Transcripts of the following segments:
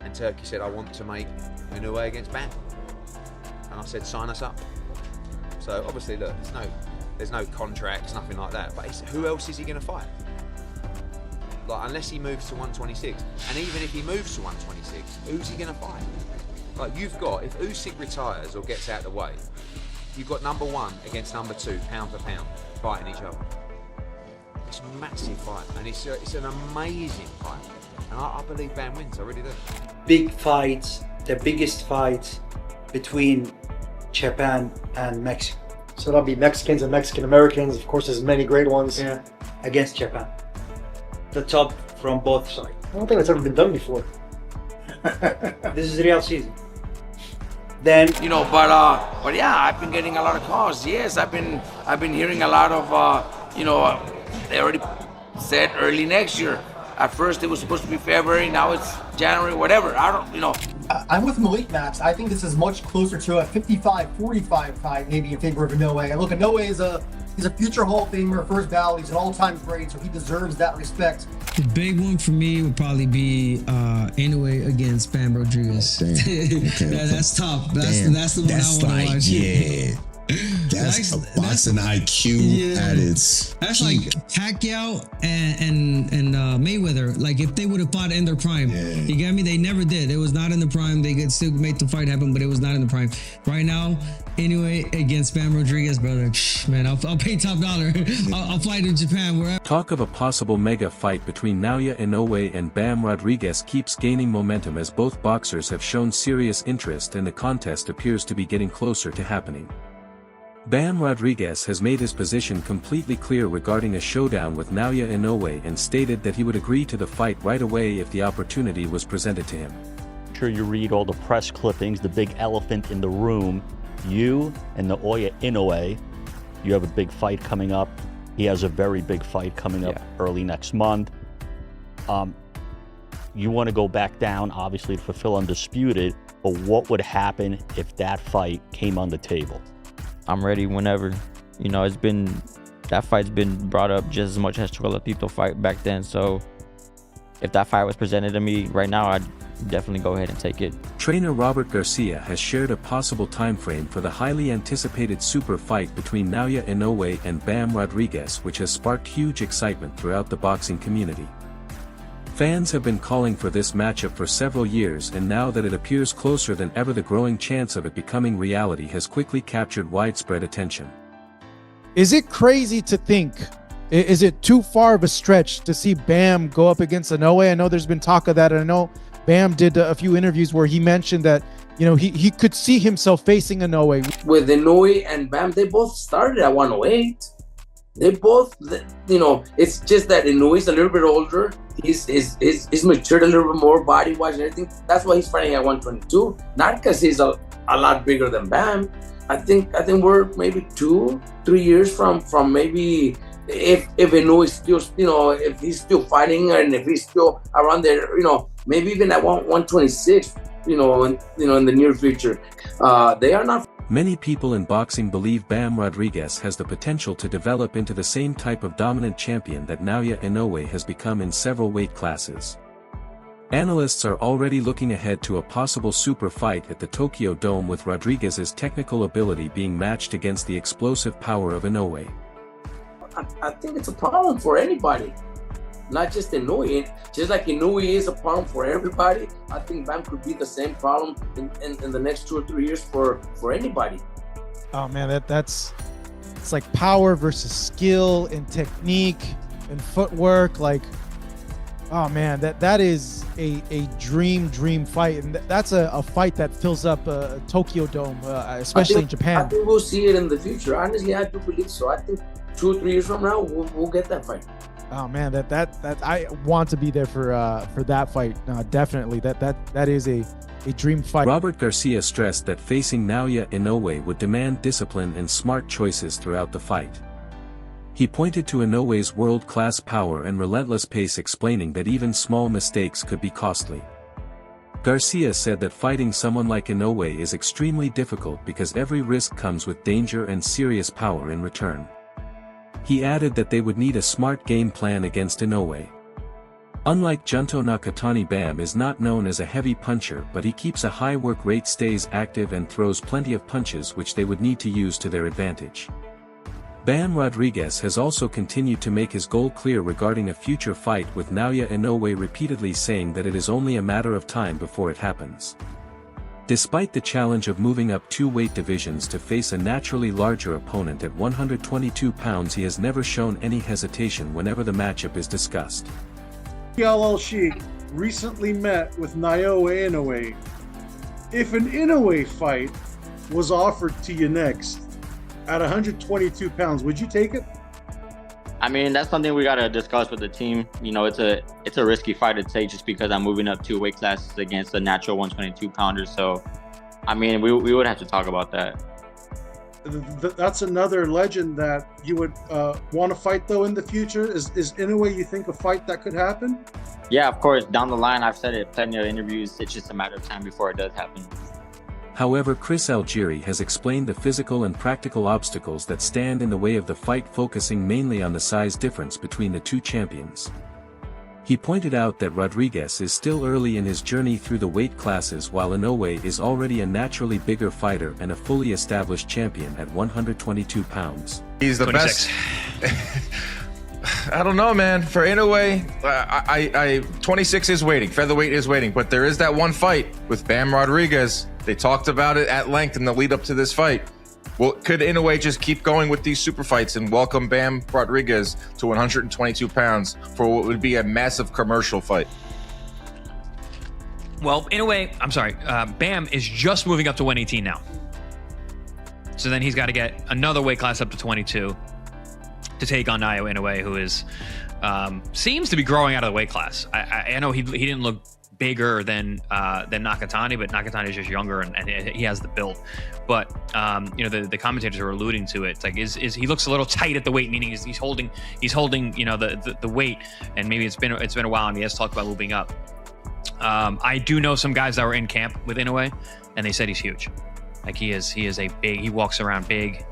and Turkey said, I want to make Inoue against Bam. And I said, sign us up. So obviously, look, there's no contracts, nothing like that. But who else is he going to fight? Like, unless he moves to 126. And even if he moves to 126, who's he going to fight? Like, you've got, if Usyk retires or gets out of the way, you've got number 1 against number 2, pound for pound, fighting each other. It's a massive fight, and it's an amazing fight. And I believe Bam wins, I really do. Big fights, the biggest fight between Japan and Mexico. So that'll be Mexicans and Mexican Americans. Of course, there's many great ones. Yeah, against Japan. The top from both sides. I don't think that's ever been done before. This is real season. Then but yeah, I've been getting a lot of calls. Yes, I've been hearing a lot of they already said early next year. At first it was supposed to be February, now it's January, whatever. I don't, I'm with Malik, Max. I think this is much closer to a 55-45 fight, maybe in favor of Inoue. And look, Inoue he's a future Hall of Famer, first ballot. He's an all-time great, so he deserves that respect. The big one for me would probably be Inoue against Bam Rodriguez. That's tough. That's the one I want to watch. Yeah. That's a boxing IQ at its That's peak. like Pacquiao and Mayweather. Like, if they would have fought in their prime, you get me? They never did. It was not in the prime. They could still make the fight happen, but it was not in the prime. Right now, Inoue against Bam Rodriguez, brother. Man, I'll pay top dollar. I'll fly to Japan wherever. Talk of a possible mega fight between Naoya Inoue and Bam Rodriguez keeps gaining momentum as both boxers have shown serious interest, and the contest appears to be getting closer to happening. Bam Rodriguez has made his position completely clear regarding a showdown with Naoya Inoue and stated that he would agree to the fight right away if the opportunity was presented to him. I'm sure you read all the press clippings, the big elephant in the room. You and Naoya Inoue, you have a big fight coming up. He has a very big fight coming up early next month. You want to go back down, obviously, to fulfill Undisputed, but what would happen if that fight came on the table? I'm ready whenever. That fight's been brought up just as much as Chocolatito fight back then. So if that fight was presented to me right now, I'd definitely go ahead and take it. Trainer Robert Garcia has shared a possible time frame for the highly anticipated super fight between Naoya Inoue and Bam Rodriguez, which has sparked huge excitement throughout the boxing community. Fans have been calling for this matchup for several years, and now that it appears closer than ever, the growing chance of it becoming reality has quickly captured widespread attention. Is it crazy to think, is it too far of a stretch to see Bam go up against Inoue? I know there's been talk of that, and I know Bam did a few interviews where he mentioned that, he could see himself facing Inoue. with Inoue and Bam, they both started at 108. They both, it's just that Inoue's a little bit older. He's matured a little bit more body-wise and everything. That's why he's fighting at 122. Not because he's a lot bigger than Bam. I think we're maybe 2-3 years from maybe if Inoue is still, if he's still fighting and if he's still around there, maybe even at 126, in the near future. They are not. Many people in boxing believe Bam Rodriguez has the potential to develop into the same type of dominant champion that Naoya Inoue has become in several weight classes. Analysts are already looking ahead to a possible super fight at the Tokyo Dome, with Rodriguez's technical ability being matched against the explosive power of Inoue. I think it's a problem for anybody, not just Inoue. Just like Inoue is a problem for everybody, I think Bam could be the same problem in the next 2 or 3 years for anybody. Oh man, it's like power versus skill and technique and footwork. Like, oh man, that is a dream fight, and that's a fight that fills up a Tokyo Dome, especially in Japan. I think we'll see it in the future. Honestly, I do believe so. I think 2 or 3 years from now, we'll get that fight. Oh man, that I want to be there for that fight. Definitely, that is a dream fight. Robert Garcia stressed that facing Naoya Inoue would demand discipline and smart choices throughout the fight. He pointed to Inoue's world-class power and relentless pace, explaining that even small mistakes could be costly. Garcia said that fighting someone like Inoue is extremely difficult because every risk comes with danger and serious power in return. He added that they would need a smart game plan against Inoue. Unlike Junto Nakatani, Bam is not known as a heavy puncher, but he keeps a high work rate, stays active and throws plenty of punches which they would need to use to their advantage. Bam Rodriguez has also continued to make his goal clear regarding a future fight with Naoya Inoue, repeatedly saying that it is only a matter of time before it happens. Despite the challenge of moving up 2 weight divisions to face a naturally larger opponent at 122 pounds, he has never shown any hesitation whenever the matchup is discussed. PLL Sheik recently met with Naoya Inoue. If an Inoue fight was offered to you next at 122 pounds, would you take it? I mean, that's something we gotta discuss with the team. You know, it's a risky fight to take just because I'm moving up 2 weight classes against a natural 122 pounder. So, I mean, we would have to talk about that. That's another legend that you would want to fight though in the future. Is Inoue, you think, a fight that could happen? Yeah, of course. Down the line, I've said it plenty of interviews. It's just a matter of time before it does happen. However, Chris Algieri has explained the physical and practical obstacles that stand in the way of the fight, focusing mainly on the size difference between the 2 champions. He pointed out that Rodriguez is still early in his journey through the weight classes, while Inoue is already a naturally bigger fighter and a fully established champion at 122 pounds. He's the 26. best. I don't know, man. For Inoue, 26 is waiting. Featherweight is waiting. But there is that one fight with Bam Rodriguez. They talked about it at length in the lead up to this fight. Well, could Inoue just keep going with these super fights and welcome Bam Rodriguez to 122 pounds for what would be a massive commercial fight? Well, Bam is just moving up to 118 now. So then he's got to get another weight class up to 22 to take on Naoya Inoue, who is seems to be growing out of the weight class. I know he didn't look bigger than Nakatani, but Nakatani is just younger and he has the build. But you know, the commentators are alluding to it. It's like is he looks a little tight at the weight, meaning he's holding you know the weight, and maybe it's been a while and he has talked about moving up. I do know some guys that were in camp with Inoue, and they said he's huge. Like he walks around big,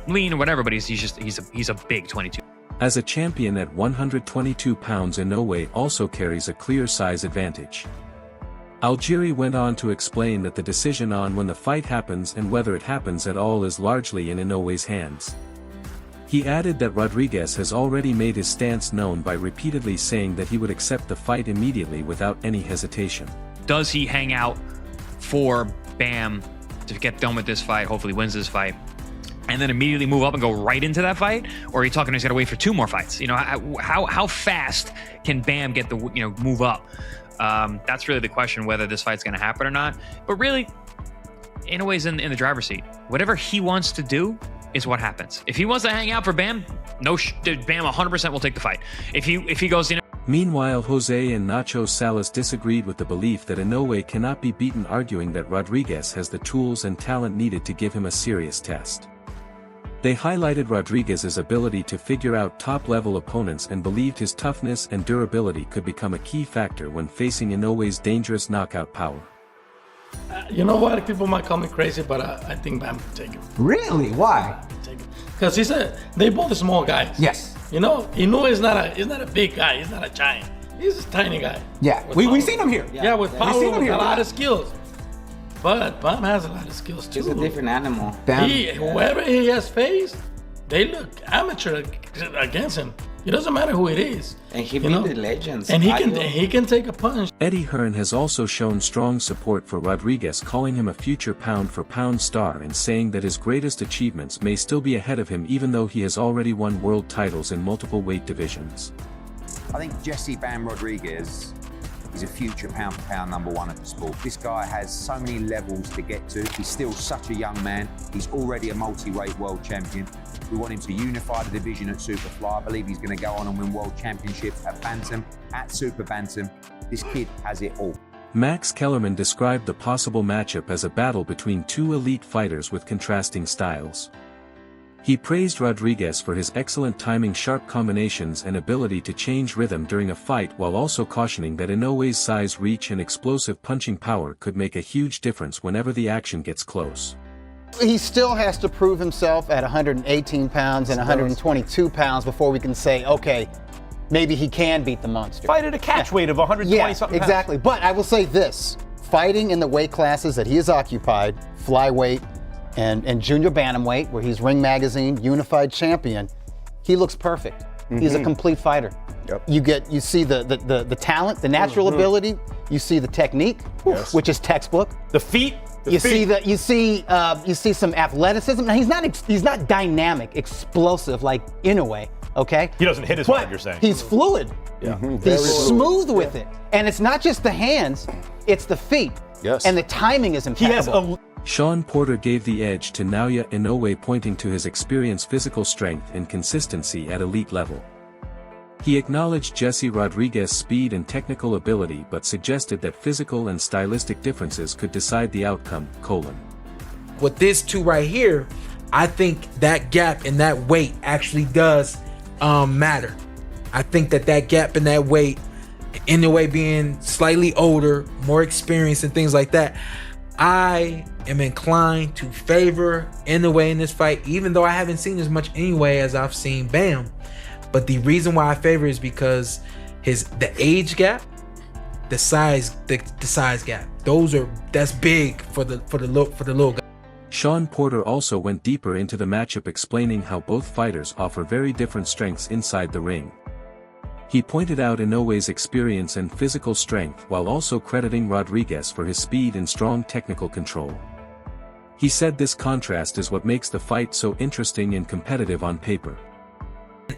lean or whatever, but he's a big 22. As a champion at 122 pounds, Inoue also carries a clear size advantage. Algieri went on to explain that the decision on when the fight happens and whether it happens at all is largely in Inoue's hands. He added that Rodriguez has already made his stance known by repeatedly saying that he would accept the fight immediately without any hesitation. Does he hang out for Bam to get done with this fight, hopefully wins this fight, and then immediately move up and go right into that fight? Or are you talking he's got to wait for 2 more fights? You know, how fast can Bam get the, you know, move up? That's really the question, whether this fight's going to happen or not. But really, Inoue's in the driver's seat. Whatever he wants to do is what happens. If he wants to hang out for Bam, Bam 100% will take the fight. If he goes, you know. Meanwhile, Jose and Nacho Salas disagreed with the belief that Inoue cannot be beaten, arguing that Rodriguez has the tools and talent needed to give him a serious test. They highlighted Rodriguez's ability to figure out top-level opponents and believed his toughness and durability could become a key factor when facing Inoue's dangerous knockout power. You know what? People might call me crazy, but I think Bam can take him. Really? Why? Because they both small guys. Yes. You know, Inoue is not a big guy. He's not a giant. He's a tiny guy. Yeah, we've seen him here. Yeah, with power, with a lot of skills. But Bam has a lot of skills too. He's a different animal. Whoever he has faced, they look amateur against him. It doesn't matter who it is. And he beat the legends. And he can take a punch. Eddie Hearn has also shown strong support for Rodriguez, calling him a future pound-for-pound star and saying that his greatest achievements may still be ahead of him, even though he has already won world titles in multiple weight divisions. I think Jesse Bam Rodriguez is a future pound-for-pound #1 of the sport. This guy has so many levels to get to. He's still such a young man. He's already a multi-weight world champion. We want him to unify the division at Superfly. I believe he's going to go on and win world championships at Bantam, at Super Bantam. This kid has it all. Max Kellerman described the possible matchup as a battle between 2 elite fighters with contrasting styles. He praised Rodriguez for his excellent timing, sharp combinations and ability to change rhythm during a fight, while also cautioning that Inoue's size, reach and explosive punching power could make a huge difference whenever the action gets close. He still has to prove himself at 118 pounds and 122 pounds before we can say, okay, maybe he can beat the monster. Fight at a catch weight of 120 something pounds. Exactly. But I will say this, fighting in the weight classes that he has occupied, flyweight and junior bantamweight, where he's Ring Magazine unified champion, he looks perfect. He's a complete fighter. You see the talent, the natural ability, you see the technique, which is textbook. The feet. You see some athleticism. Now he's not dynamic, explosive like Inoue, okay? He doesn't hit as hard, you're saying. He's fluid. He's smooth with it. And it's not just the hands, it's the feet. Yes. And the timing is impeccable. Sean Porter gave the edge to Naoya Inoue, pointing to his experience, physical strength, and consistency at elite level. He acknowledged Jesse Rodriguez's speed and technical ability, but suggested that physical and stylistic differences could decide the outcome. With this two right here, I think that gap in that weight actually does matter. I think that gap in that weight, Inoue being slightly older, more experienced and things like that, I am inclined to favor Inoue in this fight, even though I haven't seen as much Inoue as I've seen Bam. But the reason why I favor is because the age gap, the size gap. That's big for the little guy. Sean Porter also went deeper into the matchup, explaining how both fighters offer very different strengths inside the ring. He pointed out Inoue's experience and physical strength while also crediting Rodriguez for his speed and strong technical control. He said this contrast is what makes the fight so interesting and competitive on paper.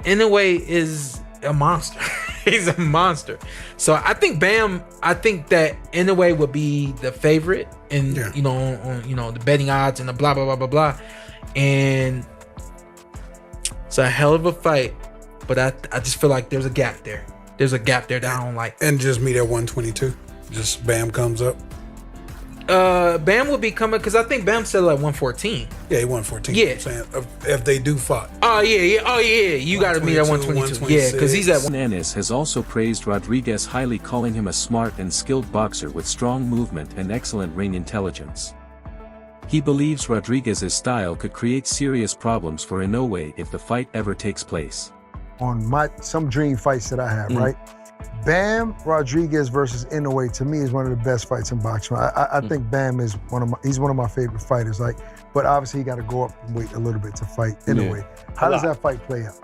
Inoue is a monster. He's a monster. So I think that Inoue would be the favorite in on the betting odds and the blah blah blah blah blah. And it's a hell of a fight. But I just feel like there's a gap there. There's a gap there that I don't like. And just meet at 122. Just Bam comes up. Bam would be coming because I think Bam said like 114. Yeah, he 114. Yeah. I'm saying, if they do fight. Oh yeah. You got to meet at 122. Yeah, because he's at. Ennis has also praised Rodriguez highly, calling him a smart and skilled boxer with strong movement and excellent ring intelligence. He believes Rodriguez's style could create serious problems for Inoue if the fight ever takes place. On some dream fights that I have, right? Bam Rodriguez versus Inoue to me is one of the best fights in boxing. I think Bam is one of my favorite fighters. But obviously he got to go up and wait a little bit to fight Inoue. How does that fight play out?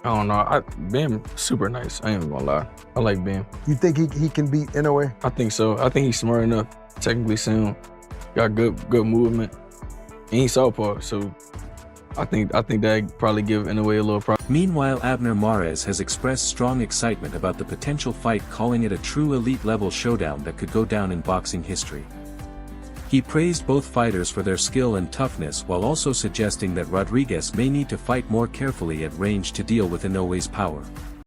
I don't know. Bam super nice. I ain't even gonna lie. I like Bam. You think he can beat Inoue? I think so. I think he's smart enough, technically sound, got good movement. And he's southpaw, so I think that probably give Inoue a little problem. Meanwhile, Abner Mares has expressed strong excitement about the potential fight, calling it a true elite-level showdown that could go down in boxing history. He praised both fighters for their skill and toughness, while also suggesting that Rodriguez may need to fight more carefully at range to deal with Inoue's power.